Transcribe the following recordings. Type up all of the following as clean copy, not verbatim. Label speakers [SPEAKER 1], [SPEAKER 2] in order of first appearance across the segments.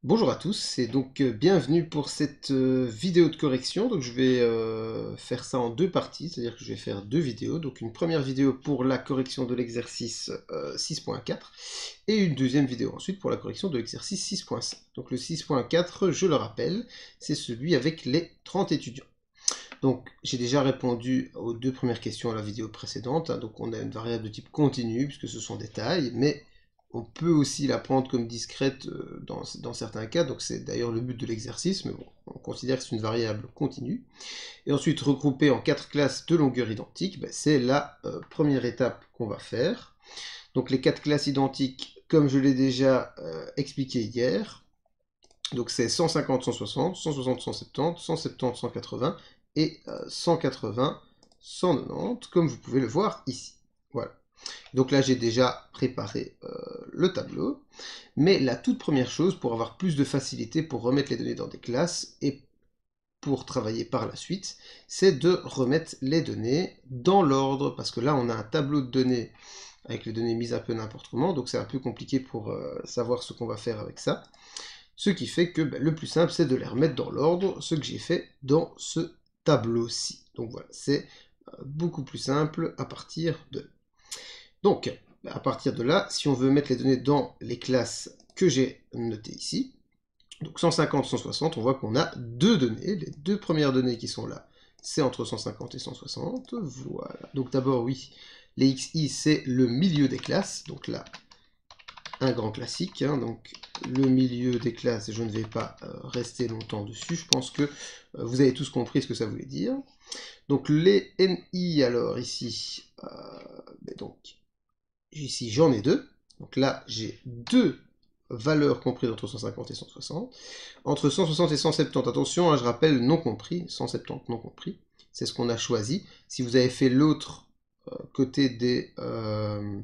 [SPEAKER 1] Bonjour à tous et donc bienvenue pour cette vidéo de correction. Donc je vais faire ça en deux parties, c'est-à-dire que je vais faire deux vidéos. Donc une première vidéo pour la correction de l'exercice 6.4 et une deuxième vidéo ensuite pour la correction de l'exercice 6.5. Donc le 6.4, je le rappelle, c'est celui avec les 30 étudiants. Donc j'ai déjà répondu aux deux premières questions à la vidéo précédente, hein. Donc on a une variable de type continu puisque ce sont des tailles, mais on peut aussi la prendre comme discrète dans certains cas, donc c'est d'ailleurs le but de l'exercice, mais bon, on considère que c'est une variable continue. Et ensuite, regrouper en quatre classes de longueur identique, ben, c'est la première étape qu'on va faire. Donc les quatre classes identiques, comme je l'ai déjà expliqué hier, donc c'est 150, 160, 160, 170, 170, 180 et 180, 190, comme vous pouvez le voir ici. Voilà. Donc là, j'ai déjà préparé le tableau. Mais la toute première chose, pour avoir plus de facilité pour remettre les données dans des classes et pour travailler par la suite, c'est de remettre les données dans l'ordre, parce que là, on a un tableau de données avec les données mises un peu n'importe comment, donc c'est un peu compliqué pour savoir ce qu'on va faire avec ça. Ce qui fait que le plus simple, c'est de les remettre dans l'ordre, ce que j'ai fait dans ce tableau-ci. Donc voilà, c'est beaucoup plus simple à partir de là. Donc, à partir de là, si on veut mettre les données dans les classes que j'ai notées ici, donc 150, 160, on voit qu'on a deux données. Les deux premières données qui sont là, c'est entre 150 et 160. Voilà. Donc d'abord, oui, les XI, c'est le milieu des classes. Donc là, un grand classique, hein. Donc le milieu des classes, je ne vais pas rester longtemps dessus. Je pense que vous avez tous compris ce que ça voulait dire. Donc les NI, alors ici, donc ici j'en ai deux. Donc là, j'ai deux valeurs comprises entre 150 et 160. Entre 160 et 170, attention, hein, je rappelle, non compris, 170 non compris, c'est ce qu'on a choisi. Si vous avez fait l'autre côté des 1,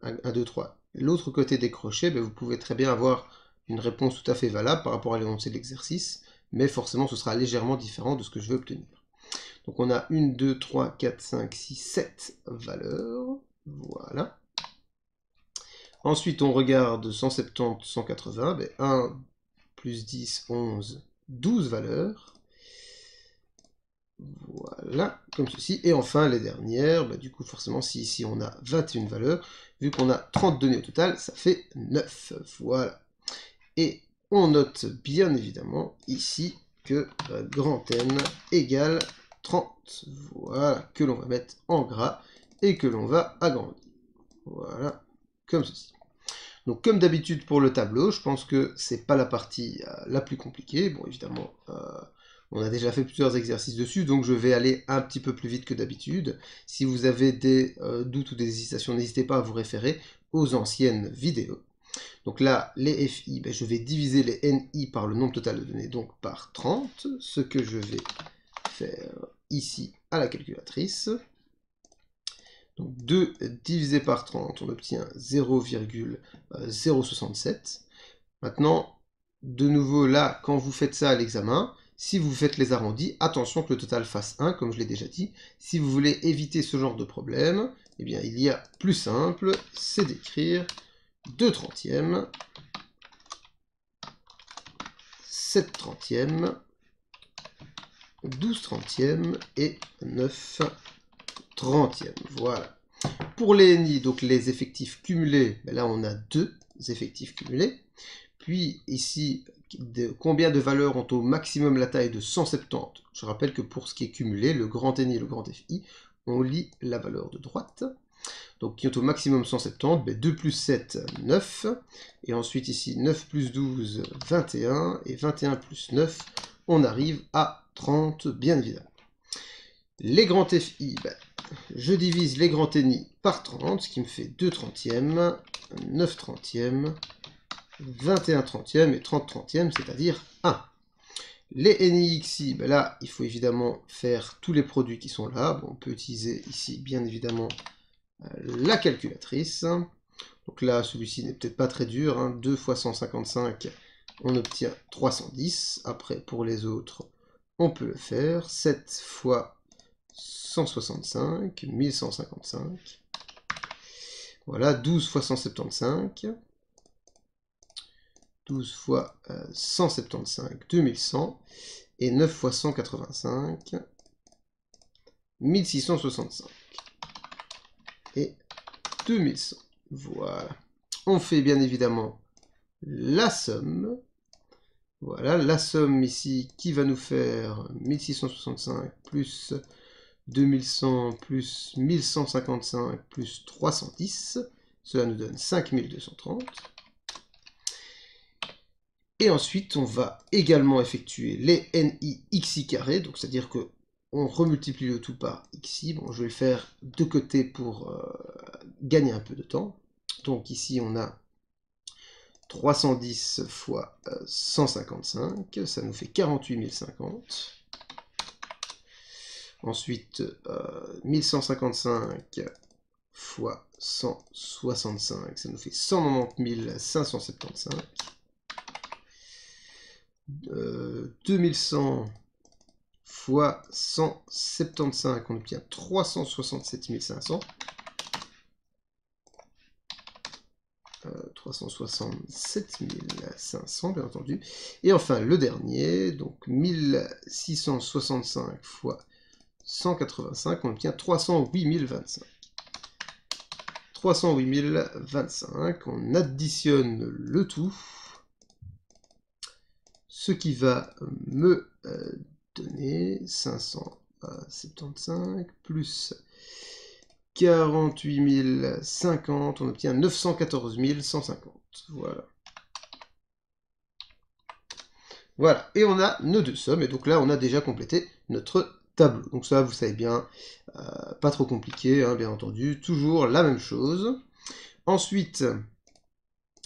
[SPEAKER 1] 2, 3, l'autre côté des crochets, ben, vous pouvez très bien avoir une réponse tout à fait valable par rapport à l'énoncé de l'exercice, mais forcément ce sera légèrement différent de ce que je veux obtenir. Donc on a 1, 2, 3, 4, 5, 6, 7 valeurs. Voilà. Ensuite, on regarde 170, 180. Ben 1 plus 10, 11, 12 valeurs. Voilà, comme ceci. Et enfin, les dernières, ben du coup, forcément, si ici on a 21 valeurs, vu qu'on a 30 données au total, ça fait 9. Voilà. Et on note bien évidemment ici que grand N égale 30. Voilà, que l'on va mettre en gras et que l'on va agrandir. Voilà, comme ceci. Donc comme d'habitude pour le tableau, je pense que c'est pas la partie la plus compliquée. Bon, évidemment, on a déjà fait plusieurs exercices dessus, donc je vais aller un petit peu plus vite que d'habitude. Si vous avez des doutes ou des hésitations, n'hésitez pas à vous référer aux anciennes vidéos. Donc là, les FI, je vais diviser les NI par le nombre total de données, donc par 30, ce que je vais faire ici à la calculatrice. Donc 2 divisé par 30, on obtient 0,067. Maintenant, de nouveau là, quand vous faites ça à l'examen, si vous faites les arrondis, attention que le total fasse 1, comme je l'ai déjà dit. Si vous voulez éviter ce genre de problème, eh bien il y a plus simple, c'est d'écrire 2 trentièmes, 7 trentièmes, 12 trentièmes et 9 trentièmes. Voilà. Pour les NI, donc les effectifs cumulés, là on a 2 effectifs cumulés. Puis ici, combien de valeurs ont au maximum la taille de 170? Je rappelle que pour ce qui est cumulé, le grand NI et le grand FI, on lit la valeur de droite. Donc qui ont au maximum 170, 2 plus 7, 9. Et ensuite ici, 9 plus 12, 21. Et 21 plus 9, on arrive à 30, bien évidemment. Les grands FI, je divise les grands NI par 30, ce qui me fait 2 trentièmes, 9 trentièmes, 21 trentièmes et 30 trentièmes, c'est-à-dire 1. Les NIXI, là, il faut évidemment faire tous les produits qui sont là. Bon, on peut utiliser ici, bien évidemment, la calculatrice. Donc là, celui-ci n'est peut-être pas très dur, hein. 2 fois 155, on obtient 310. Après, pour les autres, on peut le faire. 7 fois 165, 1155. Voilà, 12 fois 175. 12 fois 175, 2100. Et 9 fois 185, 1665. Et 2100. Voilà. On fait bien évidemment la somme. Voilà, la somme ici qui va nous faire 1665 plus 2100 plus 1155 plus 310. Cela nous donne 5230. Et ensuite, on va également effectuer les NI xi carré, donc c'est-à-dire que on remultiplie le tout par xi. Bon, je vais le faire de côté pour gagner un peu de temps. Donc ici, on a 310 fois 155, ça nous fait 48 050. Ensuite, 1155 fois 165, ça nous fait 190 575. 2100 fois 175, on obtient 367 500. 367 500, bien entendu. Et enfin, le dernier, donc 1665 fois 185, on obtient 308 025. 308 025, on additionne le tout, ce qui va me donner 575 plus 48 050, on obtient 914 150. Voilà. Voilà, et on a nos deux sommes, et donc là on a déjà complété notre tableau. Donc ça, vous savez bien, pas trop compliqué, hein, bien entendu, toujours la même chose. Ensuite,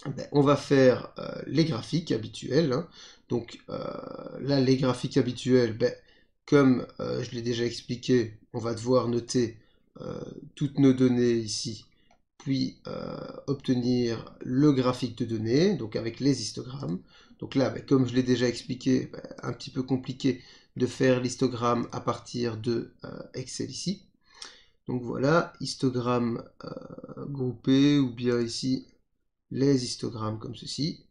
[SPEAKER 1] ben, on va faire les graphiques habituels. Hein. Donc là, les graphiques habituels, ben, comme je l'ai déjà expliqué, on va devoir noter toutes nos données ici, puis obtenir le graphique de données, donc avec les histogrammes. Donc là, ben, comme je l'ai déjà expliqué, ben, un petit peu compliqué de faire l'histogramme à partir de Excel ici. Donc voilà, histogramme groupé, ou bien ici, les histogrammes comme ceci.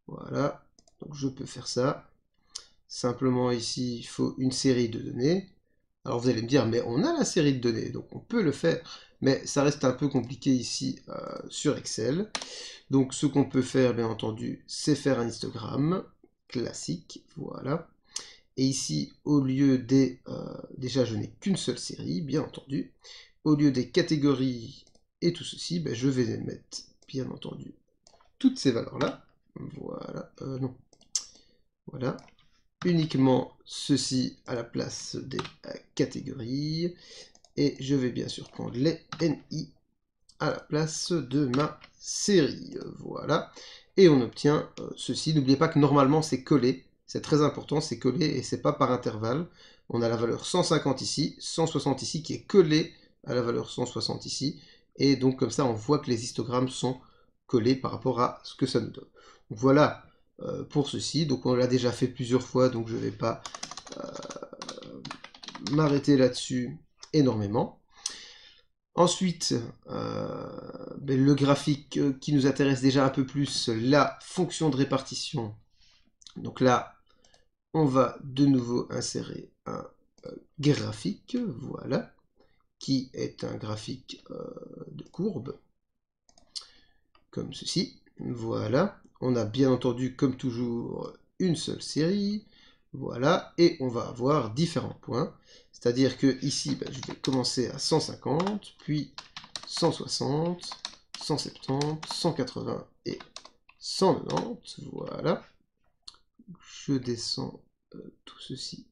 [SPEAKER 1] Voilà, donc je peux faire ça. Simplement ici, il faut une série de données. Alors vous allez me dire, mais on a la série de données, donc on peut le faire, mais ça reste un peu compliqué ici sur Excel. Donc ce qu'on peut faire, bien entendu, c'est faire un histogramme classique, voilà. Et ici, au lieu des... déjà, je n'ai qu'une seule série, bien entendu. Au lieu des catégories et tout ceci, ben, je vais mettre, bien entendu, toutes ces valeurs-là. Voilà, non. Voilà. Uniquement ceci à la place des catégories. Et je vais bien sûr prendre les NI à la place de ma série. Voilà. Et on obtient ceci. N'oubliez pas que normalement c'est collé. C'est très important, c'est collé et c'est pas par intervalle. On a la valeur 150 ici, 160 ici qui est collé à la valeur 160 ici. Et donc comme ça on voit que les histogrammes sont collés par rapport à ce que ça nous donne. Donc voilà pour ceci. Donc on l'a déjà fait plusieurs fois, donc je ne vais pas m'arrêter là-dessus énormément. Ensuite, le graphique qui nous intéresse déjà un peu plus, la fonction de répartition. Donc là, on va de nouveau insérer un graphique, voilà, qui est un graphique de courbe, comme ceci. Voilà, on a bien entendu, comme toujours, une seule série. Voilà, et on va avoir différents points. C'est-à-dire que ici, ben, je vais commencer à 150, puis 160, 170, 180 et 190. Voilà. Je descends tout ceci.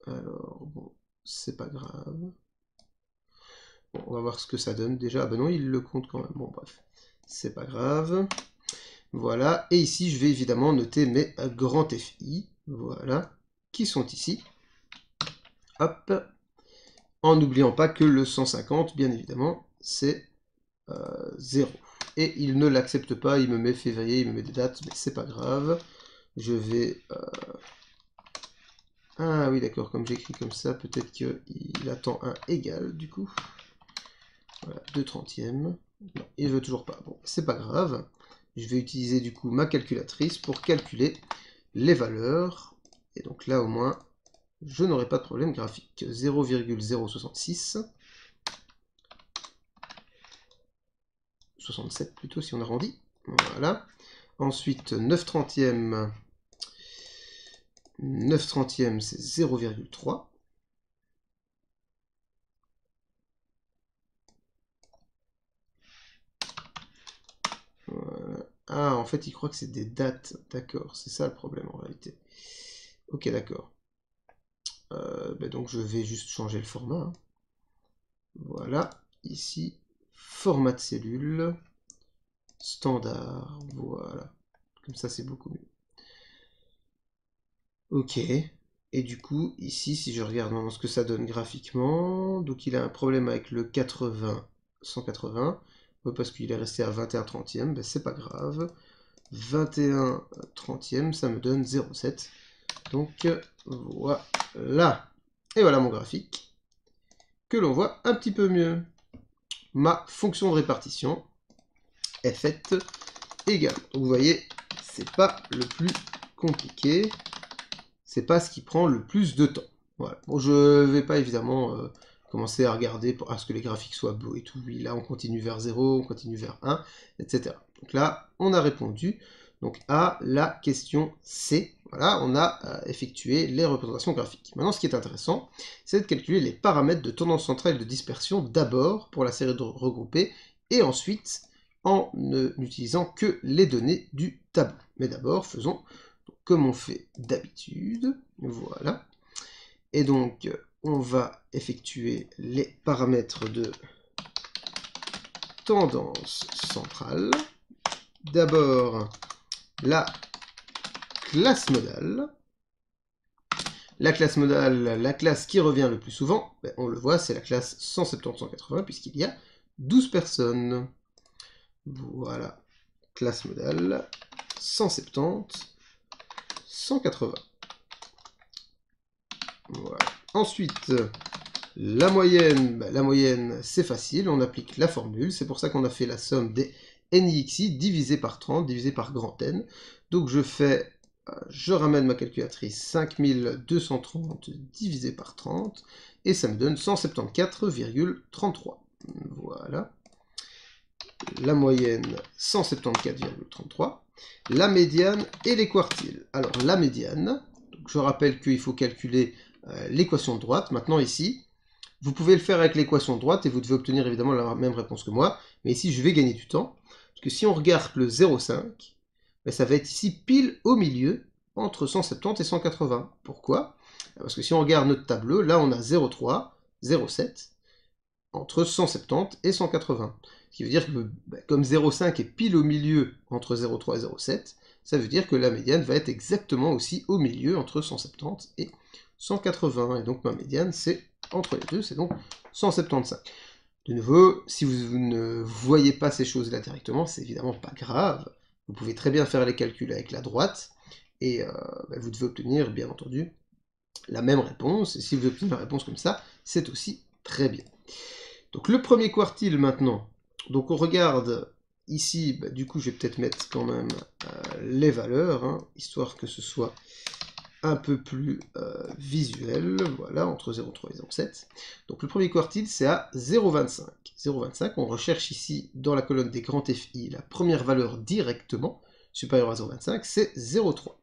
[SPEAKER 1] Alors, bon, c'est pas grave. Bon, on va voir ce que ça donne déjà. Ah ben non, il le compte quand même. Bon, bref, c'est pas grave. Voilà, et ici, je vais évidemment noter mes grands FI, voilà, qui sont ici. Hop, en n'oubliant pas que le 150, bien évidemment, c'est 0. Et il ne l'accepte pas, il me met février, il me met des dates, mais c'est pas grave. Je vais Ah oui, d'accord, comme j'écris comme ça, peut-être qu'il attend un égal, du coup. Voilà, 2/30. Non, il veut toujours pas. Bon, c'est pas grave. Je vais utiliser du coup ma calculatrice pour calculer les valeurs. Et donc là, au moins, je n'aurai pas de problème graphique. 0,066. 67 plutôt, si on arrondit. Voilà. Ensuite, 9/30. 9/30, c'est 0,3. Voilà. Ah, en fait, il croit que c'est des dates. D'accord, c'est ça le problème en réalité. Ok, d'accord. Donc je vais juste changer le format, hein. Voilà, ici, format de cellule, standard, voilà. Comme ça, c'est beaucoup mieux. Ok. Et du coup, ici, si je regarde maintenant ce que ça donne graphiquement, donc il a un problème avec le 80, 180, parce qu'il est resté à 21/30, ben c'est pas grave. 21/30, ça me donne 0,7. Donc voilà. Et voilà mon graphique, que l'on voit un petit peu mieux. Ma fonction de répartition est faite égale. Donc vous voyez, c'est pas le plus compliqué. C'est pas ce qui prend le plus de temps. Voilà. Bon, je vais pas évidemment commencer à regarder à ce que les graphiques soient beaux et tout. Oui, là, on continue vers 0, on continue vers 1, etc. Donc là, on a répondu donc, à la question C. Voilà, on a effectué les représentations graphiques. Maintenant, ce qui est intéressant, c'est de calculer les paramètres de tendance centrale et de dispersion d'abord pour la série regroupée et ensuite en n'utilisant que les données du tableau. Mais d'abord, faisons comme on fait d'habitude. Voilà. Et donc, on va effectuer les paramètres de tendance centrale. D'abord, la classe modale. La classe modale, la classe qui revient le plus souvent, ben, on le voit, c'est la classe 170-180, puisqu'il y a 12 personnes. Voilà. Classe modale, 170, 180. Voilà. Ensuite, la moyenne, c'est facile, on applique la formule, c'est pour ça qu'on a fait la somme des NIXI divisé par 30, divisé par grand N. Donc je ramène ma calculatrice, 5230 divisé par 30, et ça me donne 174,33. Voilà. La moyenne, 174,33. La médiane et les quartiles. Alors la médiane, donc je rappelle qu'il faut calculer l'équation de droite. Maintenant ici, vous pouvez le faire avec l'équation de droite et vous devez obtenir évidemment la même réponse que moi. Mais ici, je vais gagner du temps. Parce que si on regarde le 0,5, ben, ça va être ici pile au milieu entre 170 et 180. Pourquoi? Parce que si on regarde notre tableau, là on a 0,3, 0,7 entre 170 et 180. Ce qui veut dire que ben, comme 0,5 est pile au milieu entre 0,3 et 0,7, ça veut dire que la médiane va être exactement aussi au milieu entre 170 et 180. Et donc ma médiane, c'est entre les deux, c'est donc 175. De nouveau, si vous ne voyez pas ces choses-là directement, c'est évidemment pas grave. Vous pouvez très bien faire les calculs avec la droite, et ben, vous devez obtenir, bien entendu, la même réponse. Et si vous obtenez la réponse comme ça, c'est aussi très bien. Donc le premier quartile maintenant, donc on regarde ici, bah, du coup je vais peut-être mettre quand même les valeurs, hein, histoire que ce soit un peu plus visuel, voilà, entre 0,3 et 0,7. Donc le premier quartile c'est à 0,25. 0,25, on recherche ici dans la colonne des grands FI la première valeur directement supérieure à 0,25, c'est 0,3.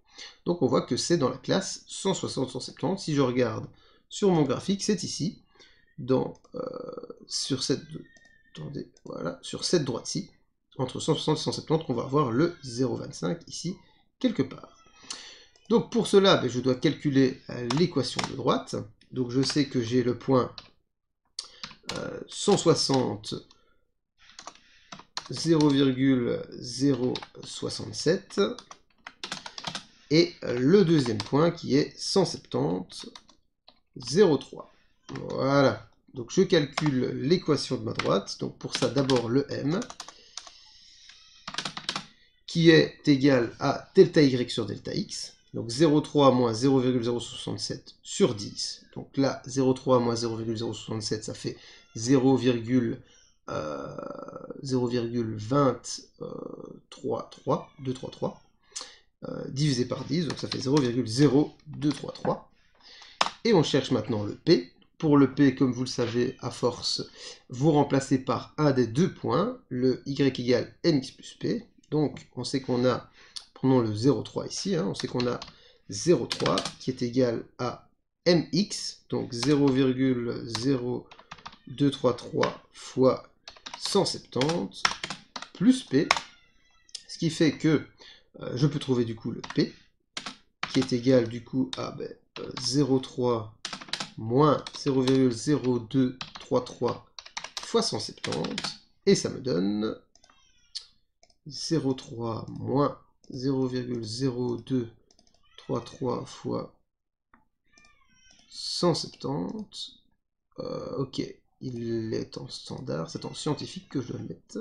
[SPEAKER 1] Donc on voit que c'est dans la classe 160-170. Si je regarde sur mon graphique, c'est ici, sur cette droite-ci, entre 160 et 170, qu'on va avoir le 0,25 ici, quelque part. Donc pour cela, ben, je dois calculer l'équation de droite. Donc je sais que j'ai le point 160, 0,067, et le deuxième point qui est 170, 0,3. Voilà. Donc je calcule l'équation de ma droite. Donc pour ça, d'abord le M, qui est égal à delta Y sur delta X. Donc 0,3 moins 0,067 sur 10. Donc là, 0,3 moins 0,067, ça fait 0,233, divisé par 10, donc ça fait 0,0233. Et on cherche maintenant le P. Pour le P, comme vous le savez, à force, vous remplacez par un des deux points, le Y égale MX plus P. Donc on sait qu'on a, prenons le 0,3 ici, on sait qu'on a 0,3 qui est égal à MX, donc 0,0233 fois 170 plus P, ce qui fait que je peux trouver du coup le P, qui est égal du coup à 0,3 moins 0,0233 fois 170, et ça me donne 0,3 moins 0,0233 fois 170. Ok, il est en standard, c'est en scientifique que je dois le mettre.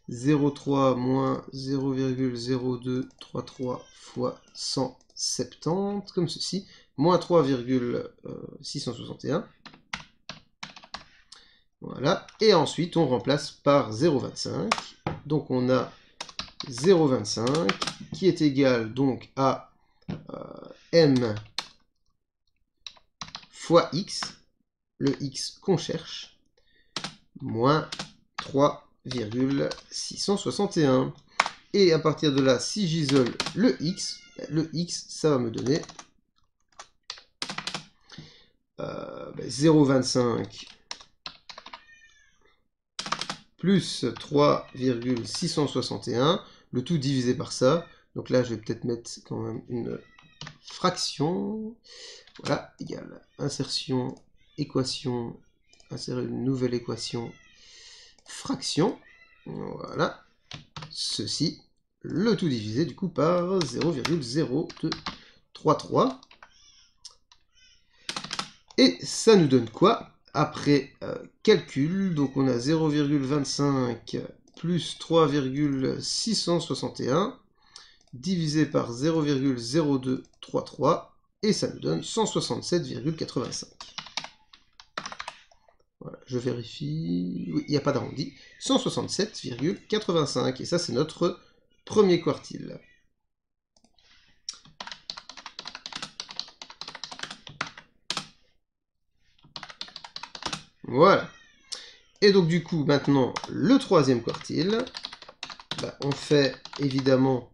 [SPEAKER 1] 0,3 moins 0,0233 fois 170, comme ceci, moins 3,661. Voilà, et ensuite on remplace par 0,25. Donc on a 0,25 qui est égal donc à m fois x, le x qu'on cherche, moins 3,661. Et à partir de là, si j'isole le x, ça va me donner 0,25 plus 3,661, le tout divisé par ça. Donc là, je vais peut-être mettre quand même une fraction. Voilà, égale insertion, équation, insérer une nouvelle équation, fraction. Voilà, ceci, le tout divisé du coup par 0,0233. Et ça nous donne quoi? Après calcul, donc on a 0,25 plus 3,661 divisé par 0,0233 et ça nous donne 167,85. Voilà, je vérifie. Oui, il n'y a pas d'arrondi. 167,85 et ça c'est notre premier quartile. Voilà. Et donc du coup, maintenant, le troisième quartile, on fait évidemment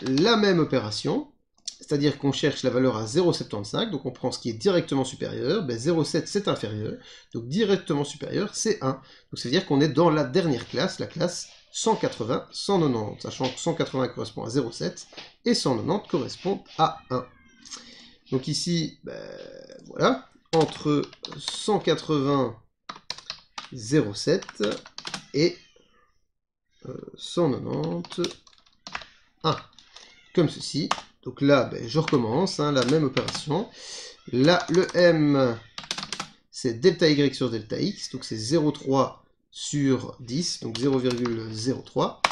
[SPEAKER 1] la même opération, c'est-à-dire qu'on cherche la valeur à 0,75, donc on prend ce qui est directement supérieur, 0,7 c'est inférieur, donc directement supérieur c'est 1. Donc ça veut dire qu'on est dans la dernière classe, la classe 180, 190, sachant que 180 correspond à 0,7 et 190 correspond à 1. Donc ici, voilà, entre 180 0,7 et 190 1, comme ceci. Donc là, je recommence, la même opération. Là, le M, c'est delta Y sur delta X, donc c'est 0,3 sur 10, donc 0,03.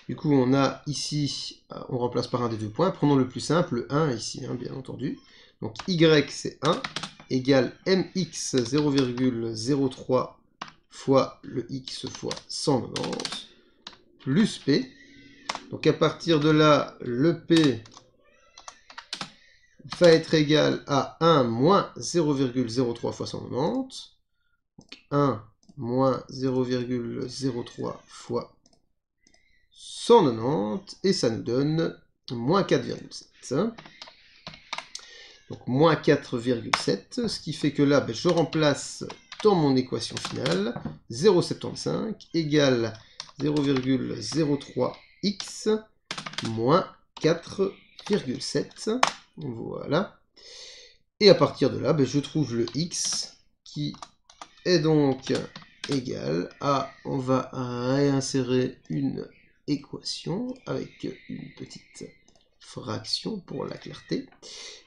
[SPEAKER 1] Du coup, on a ici, on remplace par un des deux points. Prenons le plus simple, le 1 ici, bien entendu. Donc Y, c'est 1, égale MX 0,03 fois le X fois 190, plus P. Donc à partir de là, le P va être égal à 1 moins 0,03 fois 190. Donc 1 moins 0,03 fois 190. Et ça nous donne moins 4,7. Donc moins 4,7. Ce qui fait que là, je remplace dans mon équation finale 0,75 égale 0,03x moins 4,7. Voilà. Et à partir de là, je trouve le x qui est donc égal à, on va réinsérer une équation avec une petite fraction pour la clarté.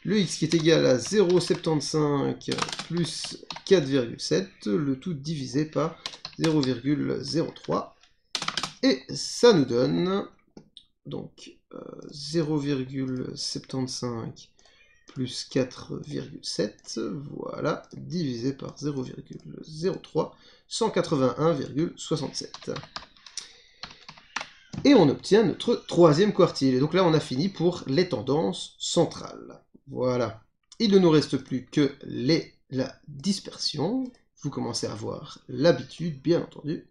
[SPEAKER 1] Le x qui est égal à 0,75 plus 4,7, le tout divisé par 0,03. Et ça nous donne donc 0,75 plus 4,7, voilà, divisé par 0,03, 181,67. Et on obtient notre troisième quartile. Et donc là, on a fini pour les tendances centrales. Voilà. Il ne nous reste plus que la dispersion. Vous commencez à avoir l'habitude, bien entendu.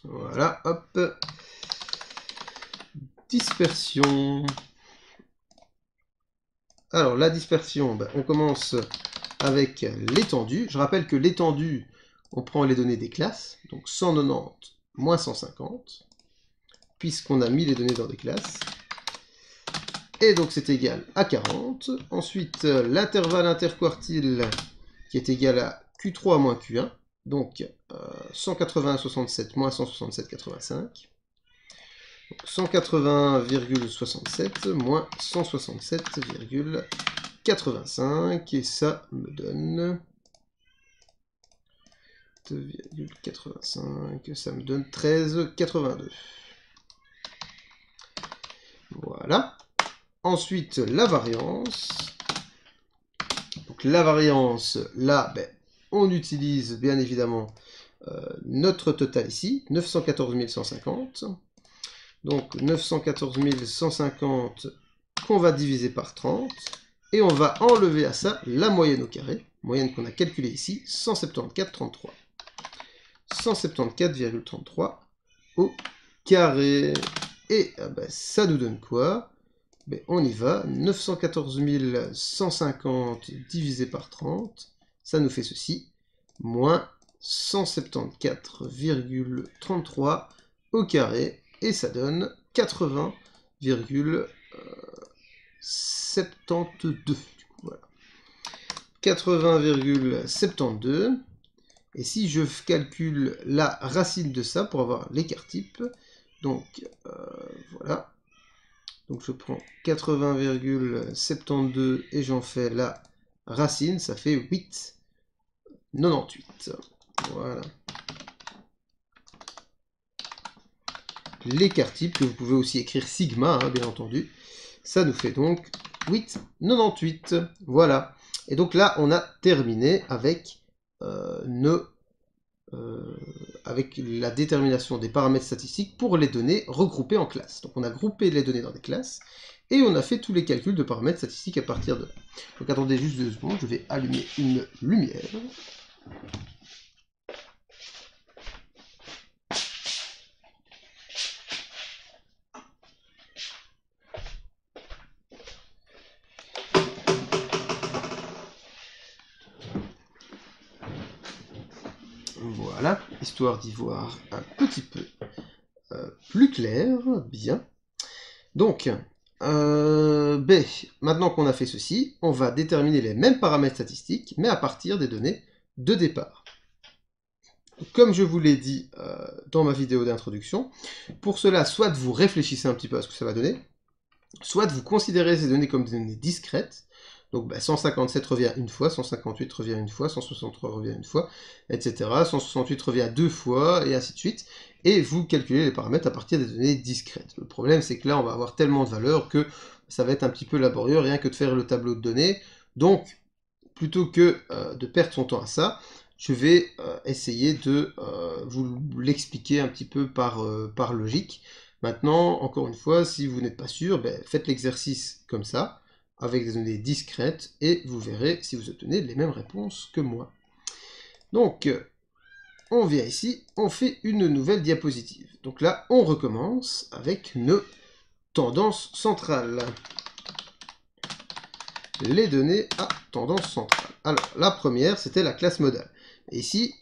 [SPEAKER 1] Voilà, hop. Dispersion. Alors, la dispersion, ben, on commence avec l'étendue. Je rappelle que l'étendue, on prend les données des classes. Donc 190 moins 150. Puisqu'on a mis les données dans des classes. Et donc c'est égal à 40. Ensuite, l'intervalle interquartile qui est égal à Q3 moins Q1. Donc 180,67 moins 167,85. 180,67 moins 167,85. Et ça me donne 2,85. Ça me donne 13,82. Voilà. Ensuite, la variance. Donc la variance, là, ben, on utilise bien évidemment notre total ici, 914 150. Donc 914 150 qu'on va diviser par 30. Et on va enlever à ça la moyenne au carré. Moyenne qu'on a calculée ici, 174,33. 174,33 au carré. Et ben, ça nous donne quoi? Ben, on y va, 914 150 divisé par 30, ça nous fait ceci, moins 174,33 au carré, et ça donne 80,72. Voilà. 80,72. Et si je calcule la racine de ça pour avoir l'écart type, donc voilà. Donc je prends 80,72 et j'en fais la racine, ça fait 8,98. Voilà. L'écart type, que vous pouvez aussi écrire sigma, hein, bien entendu. Ça nous fait donc 8,98. Voilà. Et donc là, on a terminé avec avec la détermination des paramètres statistiques pour les données regroupées en classes. Donc on a groupé les données dans des classes, et on a fait tous les calculs de paramètres statistiques à partir de là. Donc attendez juste 2 secondes, je vais allumer une lumière. Voilà, histoire d'y voir un petit peu plus clair, bien. Donc, maintenant qu'on a fait ceci, on va déterminer les mêmes paramètres statistiques, mais à partir des données de départ. Comme je vous l'ai dit dans ma vidéo d'introduction, pour cela, soit vous réfléchissez un petit peu à ce que ça va donner, soit vous considérez ces données comme des données discrètes. Donc 157 revient une fois, 158 revient une fois, 163 revient une fois, etc. 168 revient 2 fois, et ainsi de suite. Et vous calculez les paramètres à partir des données discrètes. Le problème, c'est que là, on va avoir tellement de valeurs que ça va être un petit peu laborieux, rien que de faire le tableau de données. Donc, plutôt que de perdre son temps à ça, je vais essayer de vous l'expliquer un petit peu par logique. Maintenant, encore une fois, si vous n'êtes pas sûr, faites l'exercice comme ça, avec des données discrètes, et vous verrez si vous obtenez les mêmes réponses que moi. Donc, on vient ici, on fait une nouvelle diapositive. Donc là, on recommence avec nos tendances centrales. Les données à tendance centrale. Alors, la première, c'était la classe modale. Et ici,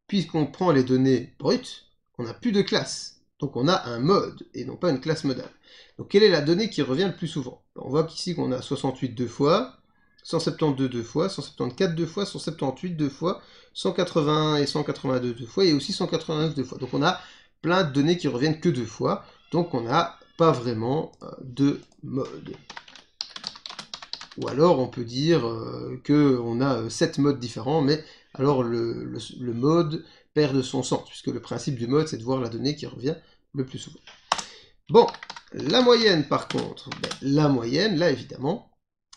[SPEAKER 1] puisqu'on prend les données brutes, on n'a plus de classe. Donc on a un mode, et non pas une classe modale. Donc quelle est la donnée qui revient le plus souvent? On voit qu'ici qu'on a 68 deux fois, 172 deux fois, 174 deux fois, 178 deux fois, 181 et 182 deux fois, et aussi 189 deux fois. Donc on a plein de données qui reviennent que deux fois, donc on n'a pas vraiment de mode. Ou alors on peut dire qu'on a 7 modes différents, mais alors le mode perd de son sens, puisque le principe du mode, c'est de voir la donnée qui revient le plus souvent. Bon, La moyenne, par contre, ben, la moyenne, là, évidemment,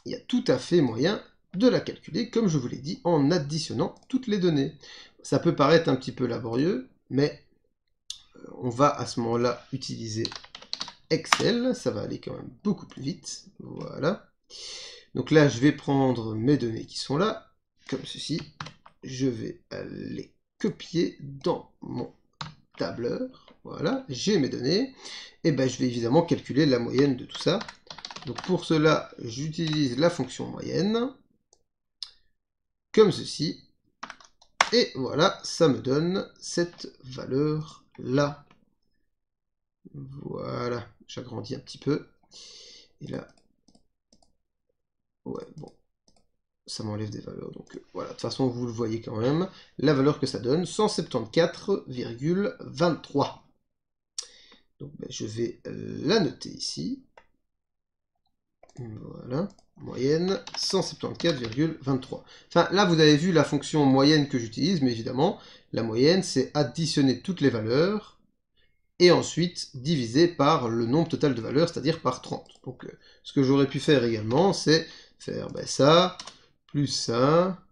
[SPEAKER 1] il y a tout à fait moyen de la calculer, comme je vous l'ai dit, en additionnant toutes les données. Ça peut paraître un petit peu laborieux, mais on va à ce moment-là utiliser Excel, ça va aller quand même beaucoup plus vite. Voilà. Donc là, je vais prendre mes données qui sont là, comme ceci. Je vais les copier dans mon tableur. Voilà, j'ai mes données. Et ben, je vais évidemment calculer la moyenne de tout ça. Donc pour cela, j'utilise la fonction moyenne, comme ceci. Et voilà, ça me donne cette valeur-là. Voilà, j'agrandis un petit peu. Et là, ouais, bon, ça m'enlève des valeurs. Donc voilà, de toute façon, vous le voyez quand même. La valeur que ça donne, 174,23. Donc ben, je vais la noter ici. Voilà, moyenne 174,23. Enfin, là, vous avez vu la fonction moyenne que j'utilise, mais évidemment, la moyenne, c'est additionner toutes les valeurs et ensuite diviser par le nombre total de valeurs, c'est-à-dire par 30. Donc, ce que j'aurais pu faire également, c'est faire ben, ça, plus ça,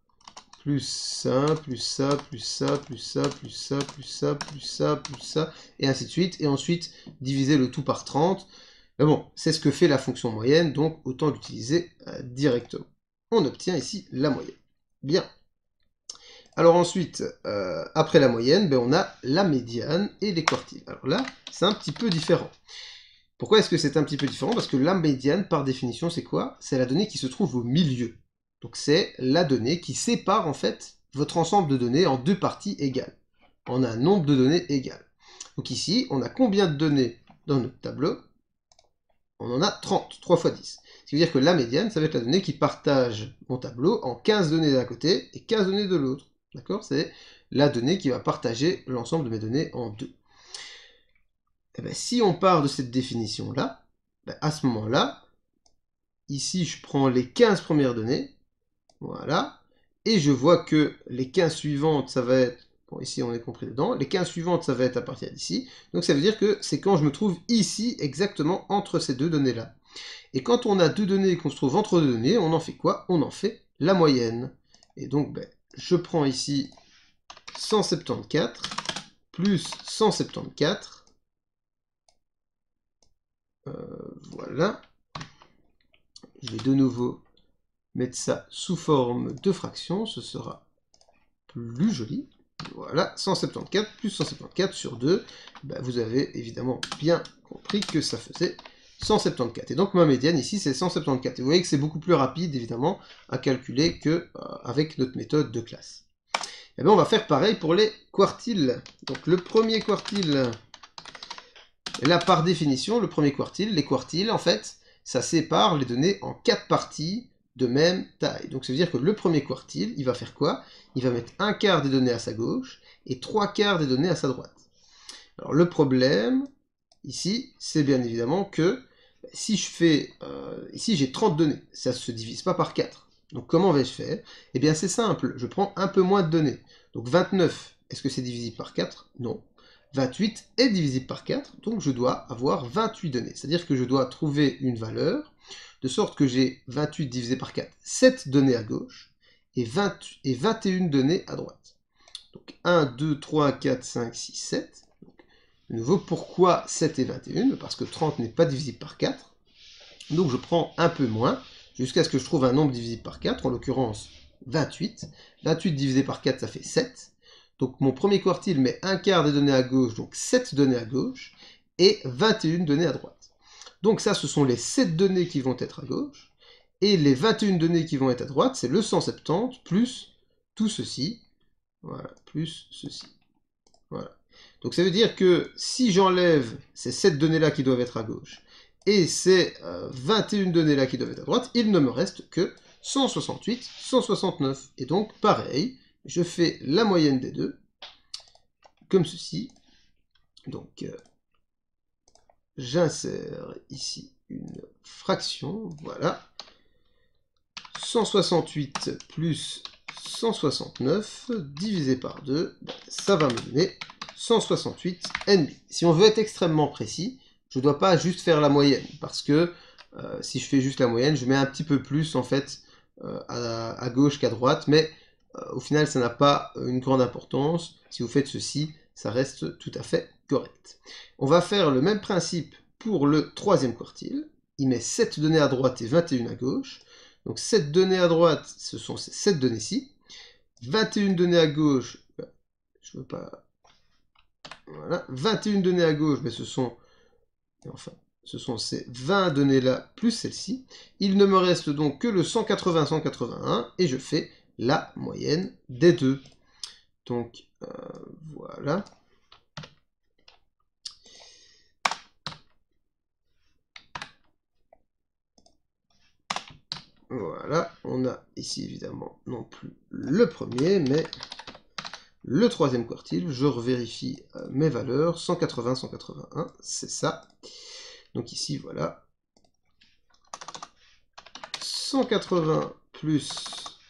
[SPEAKER 1] plus ça, plus ça, plus ça, plus ça, plus ça, plus ça, plus ça, plus ça, et ainsi de suite, et ensuite diviser le tout par 30. Mais bon, c'est ce que fait la fonction moyenne, donc autant l'utiliser directement. On obtient ici la moyenne. Bien. Alors ensuite, après la moyenne, ben on a la médiane et les quartiles. Alors là, c'est un petit peu différent. Pourquoi est-ce que c'est un petit peu différent? Parce que la médiane, par définition, c'est quoi? C'est la donnée qui se trouve au milieu. Donc c'est la donnée qui sépare en fait votre ensemble de données en deux parties égales, en un nombre de données égal. Donc ici, on a combien de données dans notre tableau? On en a 30, 3 fois 10. Ce qui veut dire que la médiane, ça va être la donnée qui partage mon tableau en 15 données d'un côté et 15 données de l'autre. D'accord? C'est la donnée qui va partager l'ensemble de mes données en deux. Et bien, si on part de cette définition-là, ben, à ce moment-là, ici, je prends les 15 premières données, voilà, et je vois que les 15 suivantes, ça va être, bon, ici on est compris dedans, les 15 suivantes, ça va être à partir d'ici, donc ça veut dire que c'est quand je me trouve ici, exactement entre ces deux données-là. Et quand on a deux données et qu'on se trouve entre deux données, on en fait quoi? On en fait la moyenne. Et donc, ben, je prends ici 174 plus 174, voilà. Je vais de nouveau mettre ça sous forme de fraction, ce sera plus joli. Voilà, 174 plus 174 sur 2, ben vous avez évidemment bien compris que ça faisait 174. Et donc ma médiane ici c'est 174. Et vous voyez que c'est beaucoup plus rapide évidemment à calculer qu'avec notre méthode de classe. Et bien on va faire pareil pour les quartiles. Donc le premier quartile, et là par définition, le premier quartile, les quartiles en fait, ça sépare les données en 4 parties de même taille. Donc ça veut dire que le premier quartile, il va faire quoi? Il va mettre un quart des données à sa gauche et 3 quarts des données à sa droite. Alors le problème, ici, c'est bien évidemment que si je fais, ici j'ai 30 données, ça ne se divise pas par 4. Donc comment vais-je faire? Eh bien c'est simple, je prends un peu moins de données. Donc 29, est-ce que c'est divisible par 4? Non. 28 est divisible par 4, donc je dois avoir 28 données. C'est-à-dire que je dois trouver une valeur, de sorte que j'ai 28 divisé par 4, 7 données à gauche, et 21 données à droite. Donc 1, 2, 3, 4, 5, 6, 7. Donc, de nouveau, pourquoi 7 et 21? Parce que 30 n'est pas divisible par 4. Donc je prends un peu moins, jusqu'à ce que je trouve un nombre divisible par 4, en l'occurrence 28. 28 divisé par 4, ça fait 7. Donc mon premier quartile met un quart des données à gauche, donc 7 données à gauche, et 21 données à droite. Donc ça, ce sont les 7 données qui vont être à gauche, et les 21 données qui vont être à droite, c'est le 170 plus tout ceci, voilà, plus ceci. Voilà. Donc ça veut dire que si j'enlève ces 7 données-là qui doivent être à gauche, et ces 21 données-là qui doivent être à droite, il ne me reste que 168, 169. Et donc, pareil, je fais la moyenne des deux, comme ceci. Donc, j'insère ici une fraction, voilà. 168 plus 169 divisé par 2, ça va me donner 168,5. Si on veut être extrêmement précis, je ne dois pas juste faire la moyenne, parce que si je fais juste la moyenne, je mets un petit peu plus en fait à gauche qu'à droite, mais au final ça n'a pas une grande importance. Si vous faites ceci, ça reste tout à fait correct. On va faire le même principe pour le troisième quartile. Il met 7 données à droite et 21 à gauche. Donc 7 données à droite, ce sont ces 7 données-ci. 21 données à gauche, je veux pas... Voilà, 21 données à gauche, mais ce sont ces 20 données-là plus celle-ci. Il ne me reste donc que le 180-181 et je fais la moyenne des deux. Donc voilà. Voilà, on a ici évidemment non plus le premier, mais le troisième quartile. Je revérifie mes valeurs, 180-181, c'est ça. Donc ici, voilà. 180 plus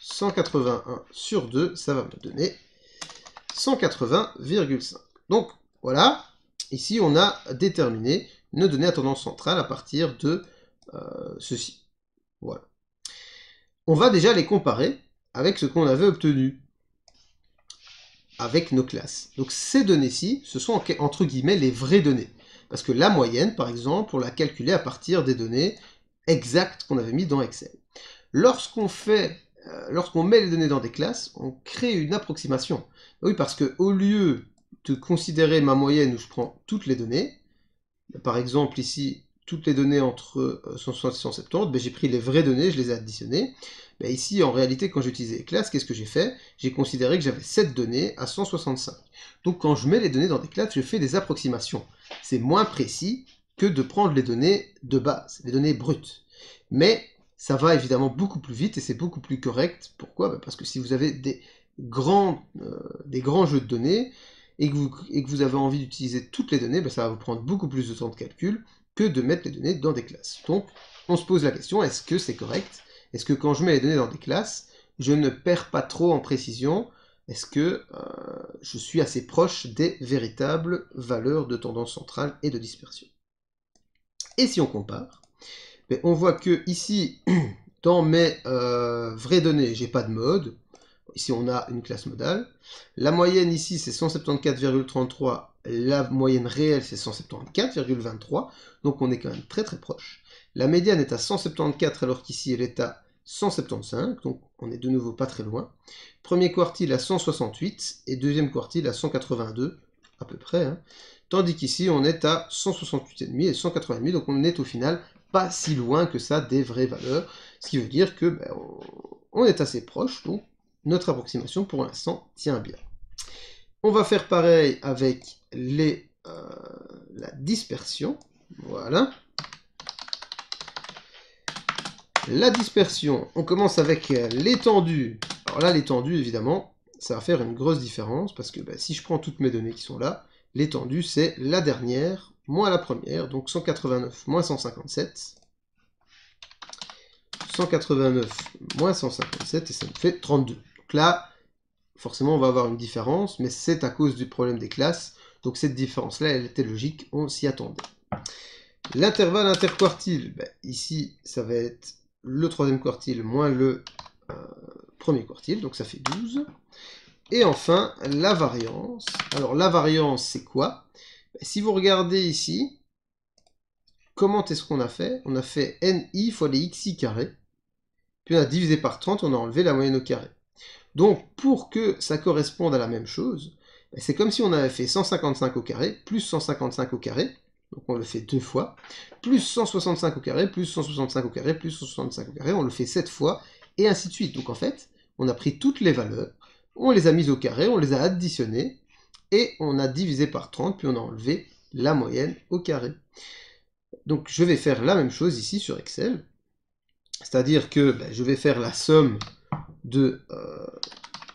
[SPEAKER 1] 181 sur 2, ça va me donner 180,5. Donc voilà, ici on a déterminé nos données à tendance centrale à partir de ceci. Voilà. On va déjà les comparer avec ce qu'on avait obtenu avec nos classes. Donc ces données-ci, ce sont entre guillemets les vraies données. Parce que la moyenne, par exemple, on l'a calculée à partir des données exactes qu'on avait mis dans Excel. Lorsqu'on met les données dans des classes, on crée une approximation. Oui, parce que au lieu de considérer ma moyenne où je prends toutes les données, par exemple ici, toutes les données entre 160 et 170, ben, j'ai pris les vraies données, je les ai additionnées. Ben, ici, en réalité, quand j'ai utilisé les classes, qu'est-ce que j'ai fait? J'ai considéré que j'avais 7 données à 165. Donc quand je mets les données dans des classes, je fais des approximations. C'est moins précis que de prendre les données de base, les données brutes. Mais ça va évidemment beaucoup plus vite et c'est beaucoup plus correct. Pourquoi? Ben parce que si vous avez des grands jeux de données, et que vous avez envie d'utiliser toutes les données, ben ça va vous prendre beaucoup plus de temps de calcul que de mettre les données dans des classes. Donc, on se pose la question, est-ce que c'est correct? Est-ce que quand je mets les données dans des classes, je ne perds pas trop en précision? Est-ce que je suis assez proche des véritables valeurs de tendance centrale et de dispersion? Et si on compare, ben on voit que ici, dans mes vraies données, j'ai pas de mode. Ici, on a une classe modale. La moyenne ici, c'est 174,33. La moyenne réelle, c'est 174,23. Donc, on est quand même très très proche. La médiane est à 174, alors qu'ici, elle est à 175. Donc, on est de nouveau pas très loin. Premier quartile à 168 et deuxième quartile à 182, à peu près. Hein. Tandis qu'ici, on est à 168,5 et 180,5. Donc, on est au final pas si loin que ça des vraies valeurs. Ce qui veut dire que ben, on est assez proche. Donc, notre approximation pour l'instant tient bien. On va faire pareil avec la dispersion. Voilà. La dispersion, on commence avec l'étendue. Alors là, l'étendue, évidemment, ça va faire une grosse différence parce que bah, si je prends toutes mes données qui sont là, l'étendue, c'est la dernière moins la première, donc 189 moins 157. 189 moins 157 et ça me fait 32. Donc là, forcément, on va avoir une différence, mais c'est à cause du problème des classes. Donc cette différence-là, elle était logique, on s'y attendait. L'intervalle interquartile, ben, ici, ça va être le troisième quartile moins le premier quartile, donc ça fait 12. Et enfin, la variance. Alors la variance, c'est quoi? Ben, si vous regardez ici, comment est-ce qu'on a fait? On a fait ni fois les xi carrés, puis on a divisé par 30, on a enlevé la moyenne au carré. Donc, pour que ça corresponde à la même chose, c'est comme si on avait fait 155 au carré, plus 155 au carré, donc on le fait 2 fois, plus 165 au carré, plus 165 au carré, plus 165 au carré, on le fait 7 fois, et ainsi de suite. Donc en fait, on a pris toutes les valeurs, on les a mises au carré, on les a additionnées, et on a divisé par 30, puis on a enlevé la moyenne au carré. Donc je vais faire la même chose ici sur Excel, c'est-à-dire que je vais faire la somme de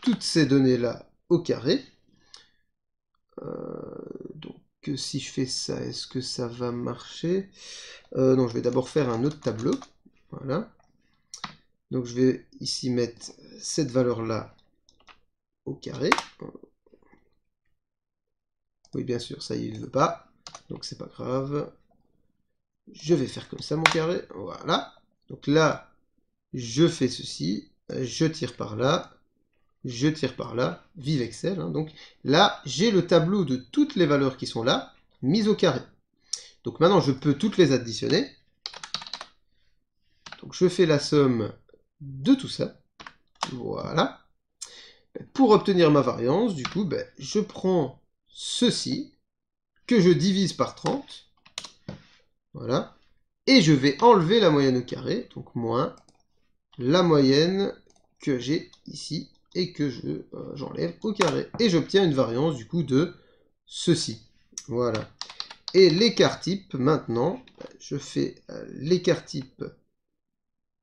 [SPEAKER 1] toutes ces données-là au carré. Donc si je fais ça, est-ce que ça va marcher? Non, je vais d'abord faire un autre tableau. Voilà. Donc je vais ici mettre cette valeur-là au carré. Oui, bien sûr, ça il ne veut pas. Donc c'est pas grave. je vais faire comme ça mon carré, voilà. Donc là, je fais ceci, je tire par là, je tire par là, vive Excel. Hein. Donc là, j'ai le tableau de toutes les valeurs qui sont là, mises au carré. Donc maintenant, je peux toutes les additionner. Donc je fais la somme de tout ça. Voilà. Pour obtenir ma variance, du coup, je prends ceci, que je divise par 30. Voilà. Et je vais enlever la moyenne au carré, donc moins la moyenne que j'ai ici et que j'enlève au carré. Et j'obtiens une variance du coup de ceci. Voilà. Et l'écart type, maintenant, je fais l'écart type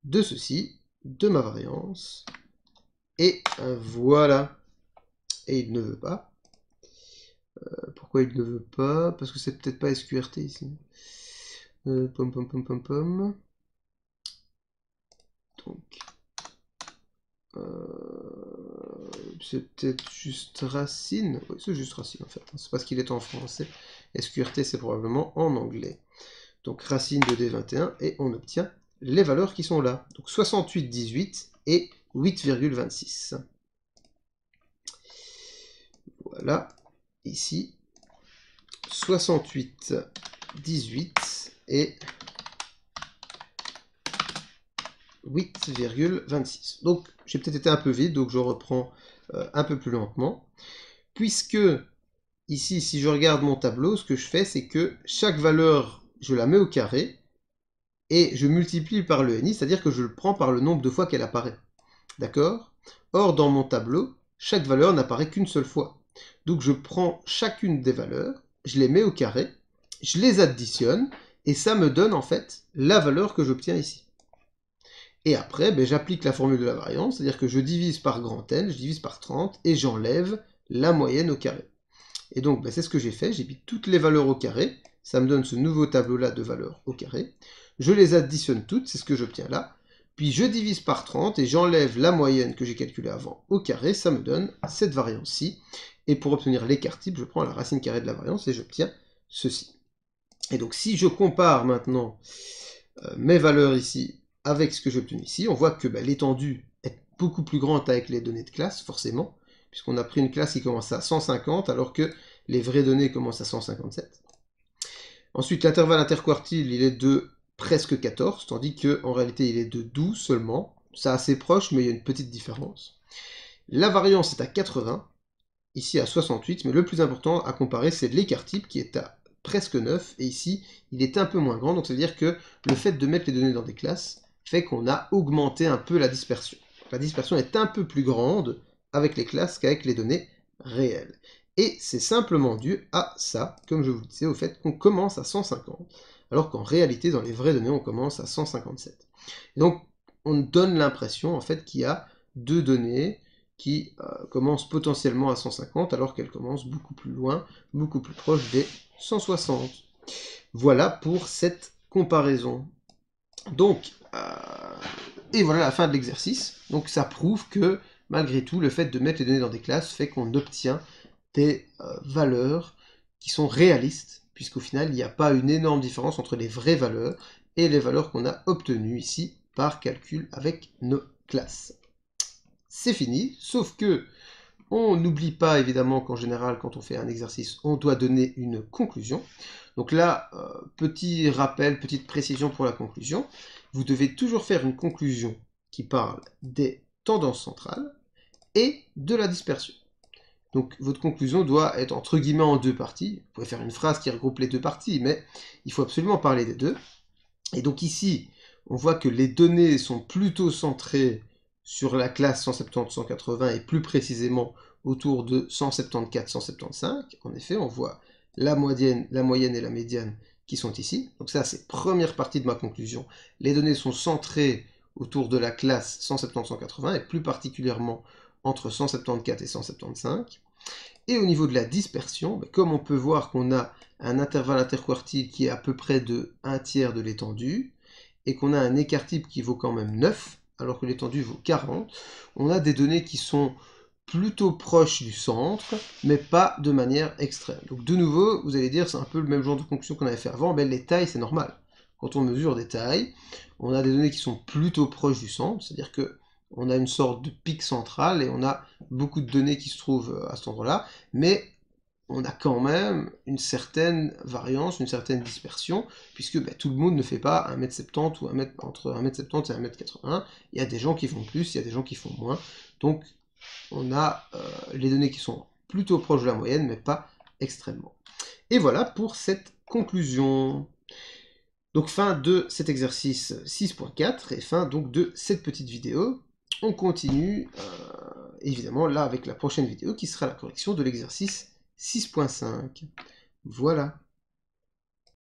[SPEAKER 1] de ceci, de ma variance. Et voilà. Et il ne veut pas. Pourquoi il ne veut pas? Parce que c'est peut-être pas SQRT ici. Pom pom pom pom pom. Donc, c'est peut-être juste racine. Oui, c'est juste racine en fait. C'est parce qu'il est en français. SQRT, c'est probablement en anglais. Donc racine de D21 et on obtient les valeurs qui sont là. Donc 68, 18 et 8,26. Voilà. Ici, 68, 18 et 8,26. Donc j'ai peut-être été un peu vite, donc je reprends un peu plus lentement. Puisque ici, si je regarde mon tableau, ce que je fais, c'est que chaque valeur, je la mets au carré et je multiplie par le NI, c'est-à-dire que je le prends par le nombre de fois qu'elle apparaît. D'accord? Or, dans mon tableau, chaque valeur n'apparaît qu'une seule fois. Donc je prends chacune des valeurs, je les mets au carré, je les additionne, et ça me donne en fait la valeur que j'obtiens ici. Et après, j'applique la formule de la variance, c'est-à-dire que je divise par grand N, je divise par 30, et j'enlève la moyenne au carré. Et donc, c'est ce que j'ai fait, j'ai mis toutes les valeurs au carré, ça me donne ce nouveau tableau-là de valeurs au carré. Je les additionne toutes, c'est ce que j'obtiens là. Puis je divise par 30 et j'enlève la moyenne que j'ai calculée avant au carré, ça me donne cette variance-ci. Et pour obtenir l'écart type, je prends la racine carrée de la variance et j'obtiens ceci. Et donc si je compare maintenant mes valeurs ici avec ce que j'ai obtenu ici, on voit que l'étendue est beaucoup plus grande avec les données de classe, forcément, puisqu'on a pris une classe qui commence à 150 alors que les vraies données commencent à 157. Ensuite, l'intervalle interquartile, il est de presque 14, tandis qu'en réalité, il est de 12 seulement. C'est assez proche, mais il y a une petite différence. La variance est à 80, ici à 68, mais le plus important à comparer, c'est l'écart type qui est à presque 9, et ici, il est un peu moins grand, donc ça veut dire que le fait de mettre les données dans des classes fait qu'on a augmenté un peu la dispersion. La dispersion est un peu plus grande avec les classes qu'avec les données réelles. Et c'est simplement dû à ça, comme je vous le disais, au fait qu'on commence à 150, alors qu'en réalité, dans les vraies données, on commence à 157. Et donc, on donne l'impression, en fait, qu'il y a deux données qui commencent potentiellement à 150, alors qu'elles commencent beaucoup plus loin, beaucoup plus proches des 160. Voilà pour cette comparaison. Donc, et voilà la fin de l'exercice. Donc ça prouve que, malgré tout, le fait de mettre les données dans des classes fait qu'on obtient des valeurs qui sont réalistes, puisqu'au final, il n'y a pas une énorme différence entre les vraies valeurs et les valeurs qu'on a obtenues ici par calcul avec nos classes. C'est fini, sauf que on n'oublie pas évidemment qu'en général, quand on fait un exercice, on doit donner une conclusion. Donc là, petit rappel, petite précision pour la conclusion. Vous devez toujours faire une conclusion qui parle des tendances centrales et de la dispersion. Donc votre conclusion doit être entre guillemets en deux parties. Vous pouvez faire une phrase qui regroupe les deux parties, mais il faut absolument parler des deux. Et donc ici, on voit que les données sont plutôt centrées sur la classe 170-180 et plus précisément autour de 174-175. En effet, on voit la moyenne et la médiane qui sont ici. Donc ça, c'est première partie de ma conclusion. Les données sont centrées autour de la classe 170-180 et plus particulièrement entre 174 et 175. Et au niveau de la dispersion, comme on peut voir qu'on a un intervalle interquartile qui est à peu près de 1/3 de l'étendue, et qu'on a un écart type qui vaut quand même 9, alors que l'étendue vaut 40, on a des données qui sont plutôt proches du centre, mais pas de manière extrême. Donc de nouveau, vous allez dire, c'est un peu le même genre de conclusion qu'on avait fait avant, mais les tailles, c'est normal. quand on mesure des tailles, on a des données qui sont plutôt proches du centre, c'est-à-dire que on a une sorte de pic central et on a beaucoup de données qui se trouvent à cet endroit-là, mais on a quand même une certaine variance, une certaine dispersion, puisque tout le monde ne fait pas 1m70 ou entre 1m70 et 1m80, il y a des gens qui font plus, il y a des gens qui font moins, donc on a les données qui sont plutôt proches de la moyenne, mais pas extrêmement. Et voilà pour cette conclusion. Donc fin de cet exercice 6.4 et fin donc de cette petite vidéo. On continue évidemment là avec la prochaine vidéo qui sera la correction de l'exercice 6.5. Voilà.